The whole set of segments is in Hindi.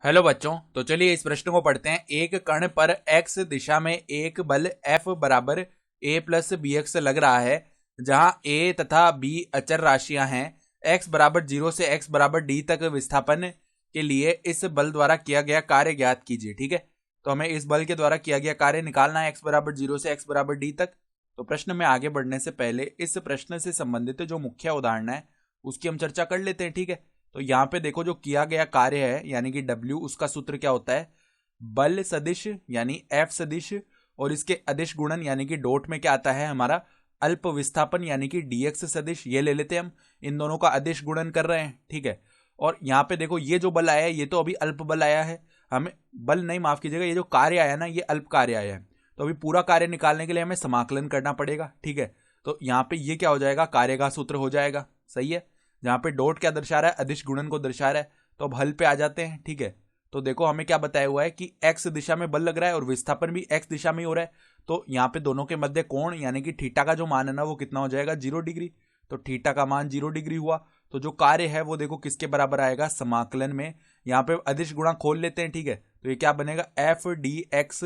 हेलो बच्चों, तो चलिए इस प्रश्न को पढ़ते हैं। एक कण पर x दिशा में एक बल F बराबर a प्लस बी एक्स लग रहा है, जहां a तथा b अचर राशियां हैं। x बराबर 0 से x बराबर d तक विस्थापन के लिए इस बल द्वारा किया गया कार्य ज्ञात कीजिए। ठीक है, तो हमें इस बल के द्वारा किया गया कार्य निकालना है, x बराबर 0 से x बराबर d तक। तो प्रश्न में आगे बढ़ने से पहले इस प्रश्न से संबंधित जो मुख्य उदाहरण है उसकी हम चर्चा कर लेते हैं। ठीक है, तो यहाँ पे देखो जो किया गया कार्य है यानी कि W, उसका सूत्र क्या होता है? बल सदिश यानी F सदिश और इसके अदिश गुणन यानी कि डॉट में क्या आता है हमारा अल्प विस्थापन यानी कि dx सदिश। ये ले लेते हैं हम, इन दोनों का अदिश गुणन कर रहे हैं। ठीक है, और यहाँ पे देखो ये जो बल आया है ये तो अभी अल्प बल आया है, हमें बल नहीं, माफ कीजिएगा, ये जो कार्य आया ना ये अल्प कार्य आया है। तो अभी पूरा कार्य निकालने के लिए हमें समाकलन करना पड़ेगा। ठीक है, तो यहाँ पे ये क्या हो जाएगा, कार्य का सूत्र हो जाएगा। सही है, जहां पे डॉट क्या दर्शा रहा है, अदिश गुणन को दर्शा रहा है। तो अब हल पे आ जाते हैं। ठीक है, तो देखो हमें क्या बताया हुआ है कि x दिशा में बल लग रहा है और विस्थापन भी x दिशा में ही हो रहा है। तो यहाँ पे दोनों के मध्य कोण यानी कि थीटा का जो मान है ना वो कितना हो जाएगा, 0 डिग्री। तो थीटा का मान 0 डिग्री हुआ। तो जो कार्य है वो देखो किसके बराबर आएगा, समाकलन में यहाँ पे अदिश गुणा खोल लेते हैं। ठीक है, तो ये क्या बनेगा, एफ डी एक्स।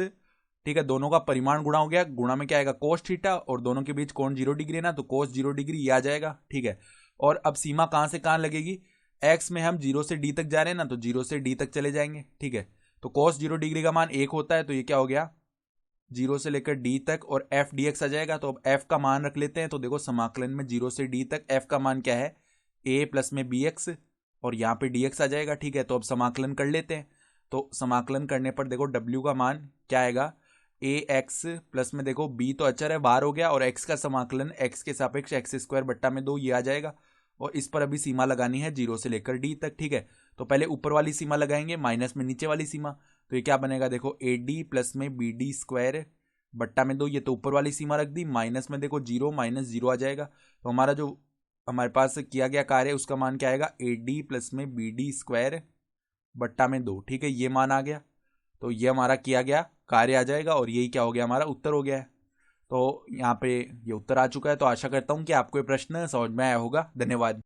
ठीक है, दोनों का परिमाण गुणा हो गया, गुणा में क्या आएगा, कोस थीटा, और दोनों के बीच कोण 0 डिग्री है ना, तो कोस 0 डिग्री ये आ जाएगा। ठीक है, और अब सीमा कहां से कहां लगेगी, x में हम 0 से d तक जा रहे हैं ना, तो 0 से d तक चले जाएंगे। ठीक है, तो cos 0 डिग्री का मान 1 होता है, तो ये क्या हो गया 0 से लेकर d तक, और f dx आ जाएगा। तो अब f का मान रख लेते हैं। तो देखो समाकलन में 0 से d तक f का मान क्या है, a प्लस में bx, और यहाँ पे dx आ जाएगा। ठीक है, तो अब समाकलन कर लेते हैं। तो समाकलन करने पर देखो w का मान क्या आएगा, ए एक्स प्लस में देखो b तो अचर है बाहर हो गया, और x का समाकलन x के सापेक्ष एक्स स्क्वायर बट्टा में 2 ये आ जाएगा। और इस पर अभी सीमा लगानी है 0 से लेकर d तक। ठीक है, तो पहले ऊपर वाली सीमा लगाएंगे, माइनस में नीचे वाली सीमा। तो ये क्या बनेगा, देखो ए डी प्लस में बी डी स्क्वायर बट्टा में 2, ये तो ऊपर वाली सीमा रख दी, माइनस में देखो 0 माइनस 0 आ जाएगा। तो हमारा जो हमारे पास किया गया कार्य है उसका मान क्या आएगा, ए डी प्लस में बी डी स्क्वायर बट्टा में 2। ठीक है, ये मान आ गया। तो ये हमारा किया गया कार्य आ जाएगा, और यही क्या हो गया, हमारा उत्तर हो गया है। तो यहाँ पे ये उत्तर आ चुका है। तो आशा करता हूँ कि आपको ये प्रश्न समझ में आया होगा। धन्यवाद।